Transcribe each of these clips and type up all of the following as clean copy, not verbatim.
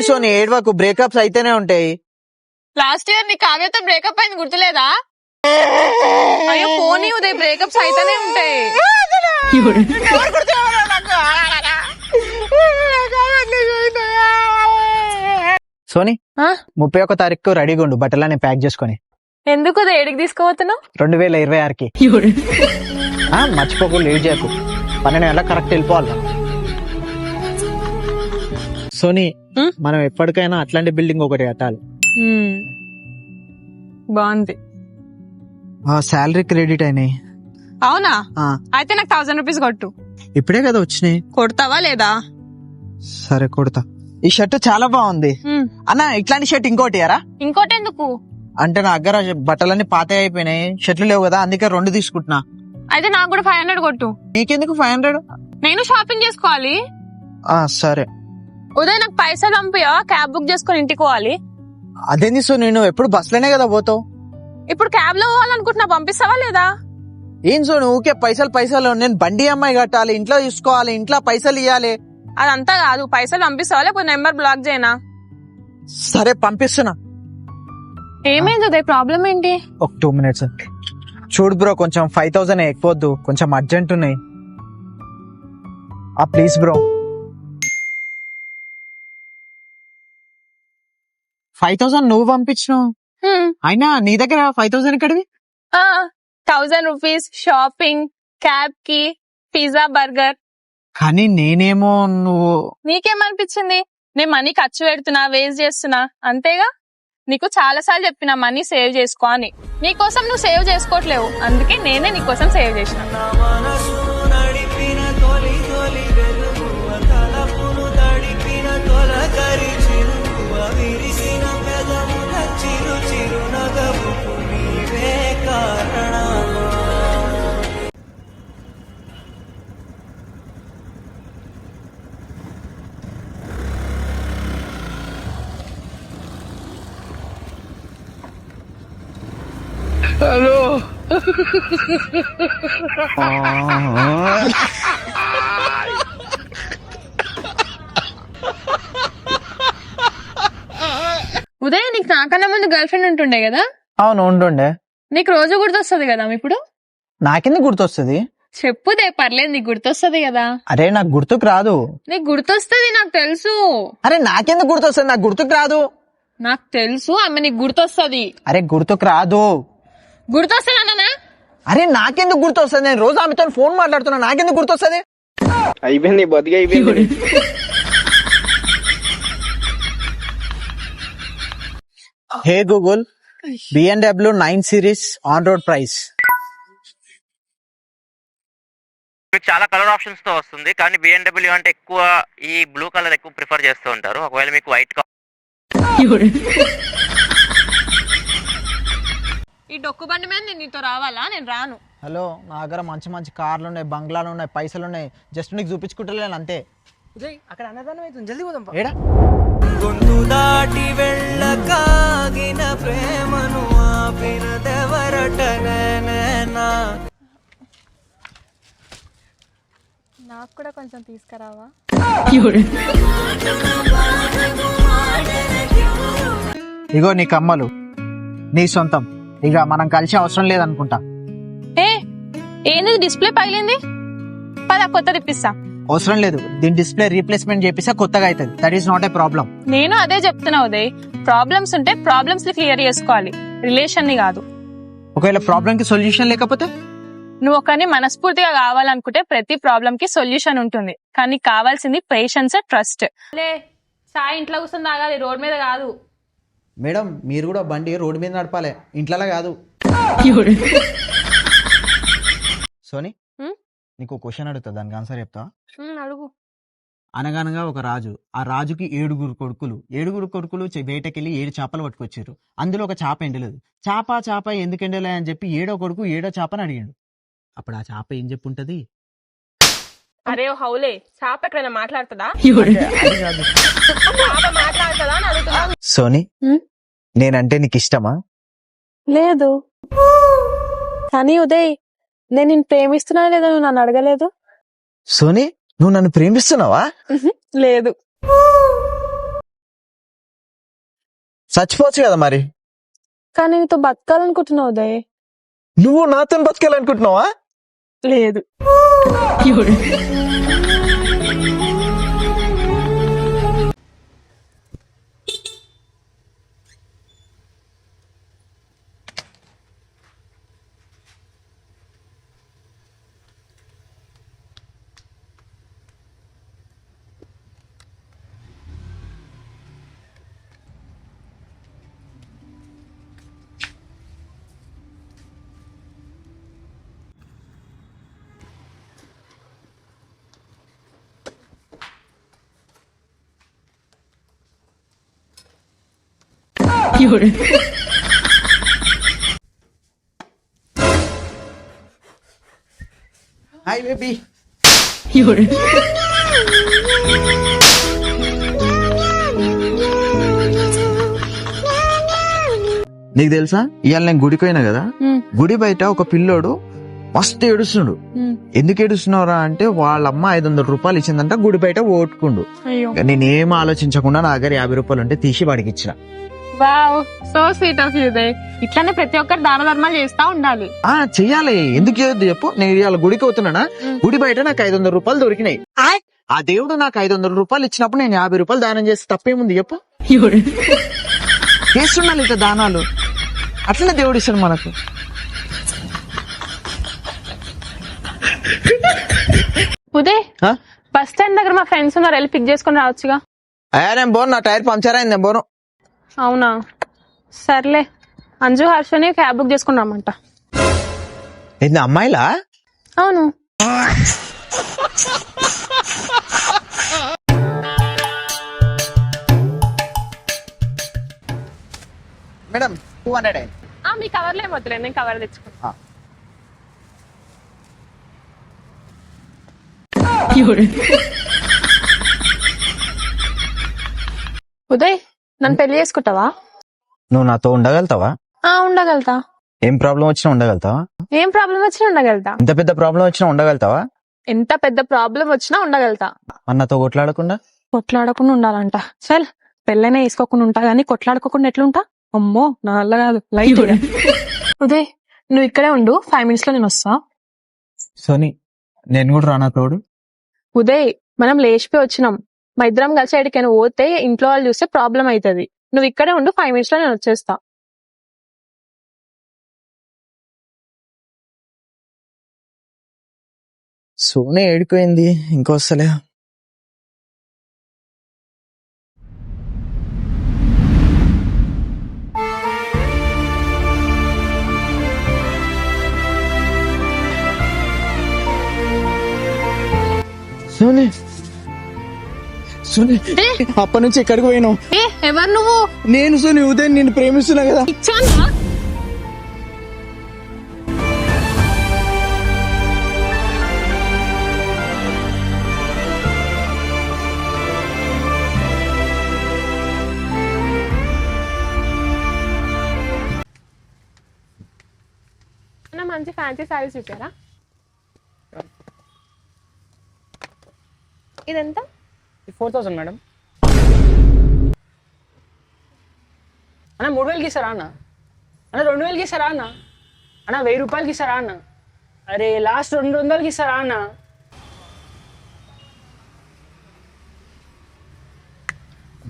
ఏంది సోని ఏడవకు, బ్రేకప్స్ అయితేనే ఉంటాయి. లాస్ట్ ఇయర్ నీ కావ్యతో బ్రేకప్ అయింది గుర్తులేదా? అయ్యో పోనీ ఉదయ్, బ్రేకప్స్ అయితేనే ఉంటాయి. సోని 31వ తారీఖు రెడీగా ఉండు, బట్టలన్నీ ప్యాక్ చేసుకొని. ఎందుకు ఉదయ్ ఏడికి తీసుకుపోతున్నావు? 2026కి. మర్చిపోకు, లేట్ చేయకు. 12 గంటలకు కరెక్ట్ వెళ్ళిపోవాలి. సోని మనం ఎప్పటికైనా అట్లాంటి బిల్డింగ్ ఒకటి కట్టాలి. బాగుంది. శాలరీ క్రెడిట్ అయినాయి. అవునా? అయితే నాకు 1000 రూపీస్ కొట్టు. ఇప్పుడే కదా వచ్చినాయి. కొడతావా లేదా? సరే కొడతా. ఈ షర్ట్ చాలా బాగుంది అన్న. ఇట్లాంటి షర్ట్ ఇంకోటి యారా? ఇంకోటి ఎందుకు? అంటే నా దగ్గర బట్టలన్నీ పాత అయిపోయినాయి, షర్ట్లు లేవు కదా, అందుకే 2 తీసుకుంటున్నా. అయితే నాకు కూడా 500 కొట్టు. నీకెందుకు 500? నేను షాపింగ్ చేసుకోవాలి. సరే. ఉదయ్ నాకు పైసలు పంపియా, క్యాబ్ బుక్ చేసుకుని ఇంటికి పోవాలి. అదేంది సో, నేను ఎప్పుడు బస్సులోనే కదా పోతావు. ఇప్పుడు క్యాబ్ లో పోవాలనుకుంటున్నా, పంపిస్తావా లేదా? ఏం సో ఊకే పైసలు. నేను బండి అమ్మాయి కట్టాలి, ఇంట్లో చూసుకోవాలి, ఇంట్లో పైసలు ఇవ్వాలి. అదంతా కాదు, పైసలు పంపిస్తావా లేకపోతే నెంబర్ బ్లాక్ చేయనా? సరే పంపిస్తున్నా. ఏమైంది ఉదయ్, ప్రాబ్లం ఏంటి? ఒక 2 minutes చూడు బ్రో, కొంచెం 5000 ఎక్కువద్దు, కొంచెం అర్జెంట్ ఉన్నాయి. Please bro. 5000 నువ్వు పంపించినావు, అయినా నీ దగ్గర 5000 ఎక్కడివి? 1000 రూపీస్ షాపింగ్, క్యాబ్ కి, పిజ్జా, బర్గర్. కానీ నేనేమో నువ్వు. నీకేమనిపించింది? నేను మనీ ఖర్చు పెడుతున్నా, వేస్ట్ చేస్తున్నా అంతేగా. నీకు చాలా సార్లు చెప్పిన మనీ సేవ్ చేసుకో అని. నీకోసం నువ్వు సేవ్ చేసుకోవట్లేవు, అందుకే నేనే నీకోసం సేవ్ చేసిన. హలో. ఉదయ్, నీకు నాకన్నా ముందు గర్ల్ ఫ్రెండ్ ఉంటుండే కదా? అవును ఉంటుండే. నీకు రోజు గుర్తొస్తుంది కదా ఇప్పుడు? నాకెందుకు గుర్తొస్తుంది? చెప్పుదే, పర్లేదు, నీకు గుర్తొస్తుంది కదా. అరే నాకు గుర్తుకు రాదు. నీకు గుర్తొస్తుంది, నాకు తెలుసు. అరే నాకెందుకు గుర్తొస్తుంది? నాకు గుర్తుకు రాదు. నాకు తెలుసు ఆమె నీకు గుర్తొస్తుంది. అరే గుర్తుకు రాదు. గుర్తొస్తుంది అన్ననా? అరే నాకెందుకు గుర్తొస్తుంది? నేను రోజు ఆమెతో ఫోన్ మాట్లాడుతున్నా, నాకెందుకు గుర్తొస్తుంది? అయిపోయింది, బతికి అయిపోయింది. హే Google, BMW 9 Series on road price. మీకు చాలా కలర్ ఆప్షన్స్ తో వస్తుంది, కానీ BMW అంటే ఎక్కువ ఈ బ్లూ కలర్ ఎక్కువ ప్రిఫర్ చేస్తూ ఉంటారు. ఒకవేళ మీకు వైట్ ఈ డొక్కు బండి మీద నేను నీతో రావాలా? నేను రాను. హలో, నా దగ్గర మంచి మంచి కార్లు ఉన్నాయి, బంగ్లాలు ఉన్నాయి, పైసలు ఉన్నాయి. జస్ట్ నీకు చూపించుకుంటలేను అంతే. అక్కడ అన్నదానం అవుతుంది, జల్దీ పోదాం. ఏడా గొంతు దాటి వెళ్ళకాగిన ప్రేమను ఆపిన దేవరటనేనా. నాకు కూడా కొంచెం తీసుకురావా? ఇగో నీ కమ్మలు, నీ సొంతం. ఇక మనం కలిసి అవసరం లేదనుకుంటా. ఏంది డిస్ప్లే పగిలింది? పద కొత్తది ఇప్పిస్తా. అవసరం లేదు, దీని డిస్ప్లే రీప్లేస్మెంట్ చేపిస్తే కొత్తగా అవుతుంది. That is not a problem. నేను అదే చెప్తున్నా ఉదయ్, ప్రాబ్లమ్స్ ఉంటే ప్రాబ్లమ్స్ ని క్లియర్ చేసుకోవాలి, రిలేషన్ ని కాదు. ఒకవేళ ప్రాబ్లం కి సొల్యూషన్ లేకపోతే? నువ్వు ఒకరిని మనస్ఫూర్తిగా కావాలనుకుంటే ప్రతి ప్రాబ్లం కి సొల్యూషన్ ఉంటుంది, కానీ కావాల్సింది పేషెన్స్, ట్రస్ట్. సాయి ఇంట్లో కూర్చొని తాగాలి, రోడ్ మీద కాదు. మేడం, మీరు కూడా బండి రోడ్డు మీద నడపాలి, ఇంట్లో కాదు. సోని, నీకు క్వశ్చన్ అడుగుతా, దానికి ఆన్సర్ చెప్తా. అడుగు. అనగనగా ఒక రాజు, ఆ రాజుకి 7 కొడుకులు. 7 కొడుకులు వేటకెళ్ళి 7 చేపలు పట్టుకొచ్చారు. అందులో ఒక చేప ఎండలేదు. చేప ఎందుకు ఎండలే అని చెప్పి 7వ కొడుకు 7వ చేపని అడిగాడు. అప్పుడు ఆ చేప ఏం చెప్పుంటది? అరే హౌలే, చేప ఎక్కడైనా మాట్లాడుతుందా? సోని, నేనంటే నీకు ఇష్టమా? లేదు. కానీ ఉదయ్, నేను నిన్ను ప్రేమిస్తున్నా లేదా నువ్వు నన్ను అడగలేదు. సోని, నువ్వు నన్ను ప్రేమిస్తున్నావా? లేదు. చచ్చిపోవచ్చు కదా మరి. కానీ నీతో బతకాలనుకుంటున్నావు ఉదయ్. నువ్వు నాతో బతకాలనుకుంటున్నావా? లేదు. Hi baby. నీకు తెలుసా ఇవాళ నేను గుడికి పోయినా కదా, గుడి బయట ఒక పిల్లోడు మస్తు ఏడుస్తున్నాడు. ఎందుకు ఏడుస్తున్నారా అంటే వాళ్ళ అమ్మ 500 రూపాయలు ఇచ్చిందంట, గుడి బయట ఓటుకుండు. నేనేం ఆలోచించకుండా నా దగ్గర 50 రూపాయలు ఉంటే తీసి వాడికి ఇచ్చిన. Wow, so sweet of you Uday. ఇట్లానే ప్రతి ఒక్కరు దాన ధర్మాలు చేస్తా ఉండాలి. చెయ్యాలి. ఎందుకు చేయొద్దు చెప్పు. నేను ఇవాళ గుడికి అవుతున్నానా, గుడి బయట నాకు 500 రూపాయలు దొరికినాయి. ఆ దేవుడు నాకు 500 రూపాయలు ఇచ్చినప్పుడు నేను 50 రూపాయలు దానం చేస్తే తప్పేముంది చెప్పు. చేస్తుండాలి ఇట్లా దానాలు, అట్లనే దేవుడు ఇస్తాడు మనకు. ఉదయ్, బస్ స్టాండ్ దగ్గర మా ఫ్రెండ్స్ ఉన్నారు, వెళ్ళి పిక్ చేసుకుని రావచ్చుగా. నేను పోను, నా టైర్ పంచర్ అయింది, నేను పోను. అవునా, సర్లే. అంజు హర్షని క్యాబ్ బుక్ చేసుకుని రమ్మంట. ఏంది అమ్మాయిలా? అవును. మేడం 200. మీ కవర్లో ఏమొద్దులే, నేను కవర్ తెచ్చుకున్నా. ఉదయ్, నన్ను పెళ్లి చేసుకుంటావా? నువ్వు నాతో ఉండగలుగుతావా? ఉండగలుగుతా. ఏం ప్రాబ్లం వచ్చినా ఉండగలుగుతావా? ఏం ప్రాబ్లం వచ్చినా ఉండగలుగుతా. ఎంత పెద్ద ప్రాబ్లం వచ్చినా ఉండగలుగుతావా? ఎంత పెద్ద ప్రాబ్లం వచ్చినా ఉండగలుగుతా. అన్నతో కొట్లాడకుండా? కొట్లాడకుండా ఉండాలంట. చల్, పెళ్ళైనా వేసుకోకుండా ఉంటా గానీ కొట్లాడుకోకుండా ఎట్లుంటా? అమ్మో, నా వల్ల కాదు. లైట్. ఉదయ్, నువ్వు ఇక్కడే ఉండు, 5 minutes లో నేను వస్తా. సోనీ, నేను కూడా రానా తోడు? ఉదయ్, మనం లేచిపోయి వచ్చినాం, మా ఇద్దరం కలిసి ఎక్కడికైనా పోతే ఇంట్లో వాళ్ళు చూస్తే ప్రాబ్లం అవుతుంది. నువ్వు ఇక్కడే ఉండు, 5 minutes లో నేను వచ్చేస్తా. సోనీ ఏడిపోయింది, ఇంకొస్తలే. సోనీ, సోనీ, అప్పటి నుంచి ఎక్కడికి పోయినావు? ఎవరు నువ్వు? నేను సోనీ, ఉదయం నిన్ను ప్రేమిస్తున్నా కదా. ఇచ్చానా? మంచి ఫ్యాన్సీ సారీస్ చూసారా? ఇదెంత? 4000 మేడం. అన్న 3000కి ఇస్తారా అన్న? అన్న 2000కి ఇస్తారా అన్న? అన్న 1000 రూపాయలకి ఇస్తారా అన్న? అరే లాస్ట్ 200కి ఇస్తారా అన్న?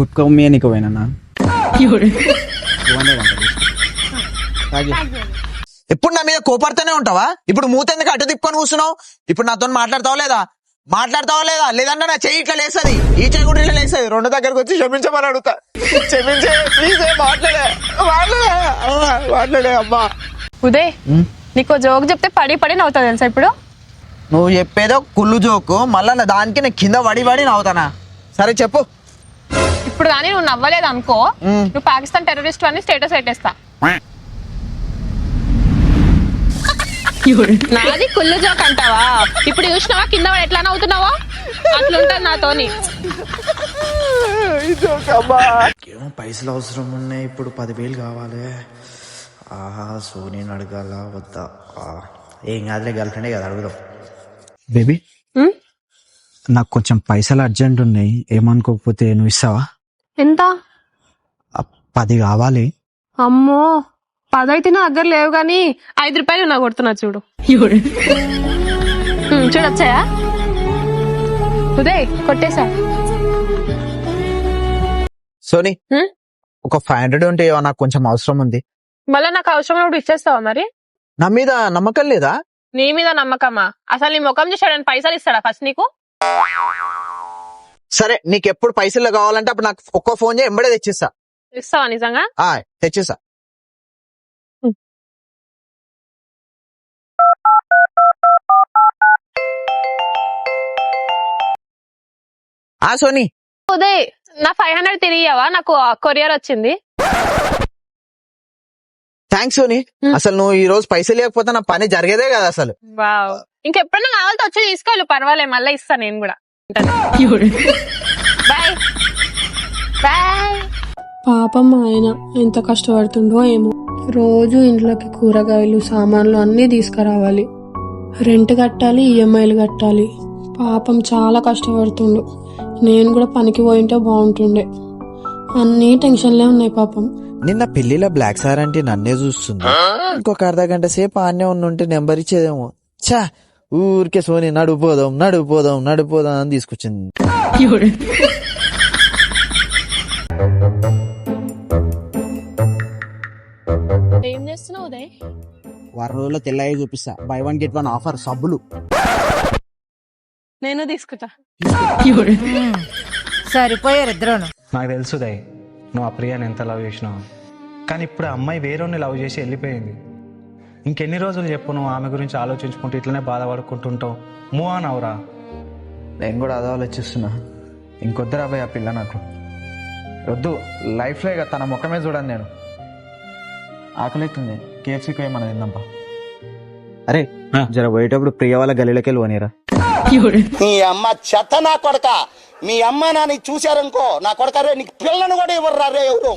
గుట్కా నీకు పోయినా ఎప్పుడు నా మీద కోపడుతూనే ఉంటావా? ఇప్పుడు మూతెందుకు అటు తిప్పుకొని కూర్చున్నావు? ఇప్పుడు నాతో మాట్లాడతావా లేదా? లేదన్నా నా చెయ్యి ఇట్లా లేస్తుంది, ఈ చెయ్యి కూడా ఇట్లా లేస్తుంది. 2 దగ్గరకు వచ్చి క్షమించమని అడుగుతా. క్షమించే ప్లీజ్. మాట్లాడే అమ్మా. ఉదయ్, నీకు జోక్ చెప్తే పడి నవ్వుతా తెలుసా? ఇప్పుడు నువ్వు చెప్పేదో కుళ్ళు జోకు, మళ్ళా దానికి నేను కింద పడి నవ్వుతానా? సరే చెప్పు. ఇప్పుడు కానీ నువ్వు నవ్వలేదు అనుకో, నువ్వు పాకిస్తాన్ టెర్రరిస్ట్ అని స్టేటస్ పెట్టేస్తా. నాది కుళ్ళు జోక్ అంటావా? ఇప్పుడు చూసినావా కింద వాడు ఎట్లా నవ్వుతున్నావా? అట్లుంటది నాతోని. ఏమో పైసలు అవసరం ఉన్నాయి, ఇప్పుడు 10,000 కావాలి. సోనీని అడగాల వద్దా? ఏం కాదులే, గర్ల్ ఫ్రెండే కదా, అడుగుదాం. బేబీ, నాకు కొంచెం పైసలు అర్జెంట్ ఉన్నాయి, ఏమనుకోకపోతే నువ్వు ఇస్తావా? ఎంత? 10 కావాలి. అమ్మో 10 అయితే నా దగ్గర లేవు గానీ 5 రూపాయలు నా కొడుతున్నా చూడు. చూడొచ్చాయా? ఉదయ్ కొట్టేశా. సోనీ ఒక 500 ఉంటే నాకు కొంచెం అవసరం ఉంది. మళ్ళీ నాకు అవసరం ఉన్నప్పుడు ఇచ్చేస్తావా మరి? నా మీద నమ్మకం లేదా? నీ మీద నమ్మకమా? అసలు నీ ముఖం చూసాడని పైసలు ఇస్తాడా ఫస్ట్ నీకు? సరే నీకు ఎప్పుడు పైసలు కావాలంటే అప్పుడు నాకు ఒక్క ఫోన్ చేయి, ఎంబడే తెచ్చిస్తా. ఇస్తావా నిజంగా? తెచ్చిస్తా. సోనీ ఉదయ్ నా 500 తిరిగియావా? నాకు కొరియర్ వచ్చింది. థ్యాంక్స్ సోనీ. అసలు నువ్వు ఈ రోజు పైసలు లేకపోతే నా పని జరిగేదే కదా అసలు. వావ్, ఇంకెప్పుడన్నా కావాలంటే వచ్చి తీసుకోవాలి, పర్వాలే, మళ్ళీ ఇస్తా నేను కూడా. Bye bye. పాపం ఆయన ఎంత కష్టపడుతుండో ఏమో. రోజు ఇంట్లోకి కూరగాయలు సామాన్లు అన్నీ తీసుకురావాలి, రెంట్ కట్టాలి, ఈఎంఐలు కట్టాలి. పాపం చాలా కష్టపడుతుండు. నేను కూడా పనికి పోయింటే బాగుంటుండే. అన్నీ టెన్షన్లే ఉన్నాయి పాపం. నిన్న పెళ్లిలో బ్లాక్ సార్ అంటే నన్నే చూస్తుంది. ఇంకొక అర్ధగంట సేపు ఆన్నే ఉంటే నెంబర్ ఇచ్చేదేమో. చా ఊరికే సోని నడిపోదాం అని తీసుకొచ్చింది. ఏం చేస్తున్నావు ఉదయ్? వారం రోజుల్లో తెల్లయ్య చూపిస్తా. బై 1 get 1 ఆఫర్ సబ్బులు. నేను తీసుకుంటా. సరిపోయారు ఇద్దరును. నాకు తెలుసు దయ్ నువ్వు ఆ ప్రియాని ఎంత లవ్ చేసినావు, కానీ ఇప్పుడు ఆ అమ్మాయి వేరేని లవ్ చేసి వెళ్ళిపోయింది. ఇంకెన్ని రోజులు చెప్పు నువ్వు ఆమె గురించి ఆలోచించుకుంటూ ఇట్లనే బాధపడుకుంటుంటావు? మూవ్ ఆన్ అవరా. నేను కూడా అదే ఆలోచిస్తున్నా. ఇంకొద్దురా భయ్ ఆ పిల్ల నాకు వద్దు. లైఫ్లో ఇక తన ముఖమే చూడను నేను. ఆకలిస్తుంది, కేఎఫ్సీకి పోయి మనం తిందాంపా. అరే జర పోయేటప్పుడు ప్రియ వాళ్ళ గల్లీలోకి వెళ్ళి పోనీరా. నీ అమ్మ చెత్త నా కొడక. మీ అమ్మ నాని చూశారనుకో నా కొడక రే నీకు పిల్లను కూడా ఇవ్వరు రే ఎవరు.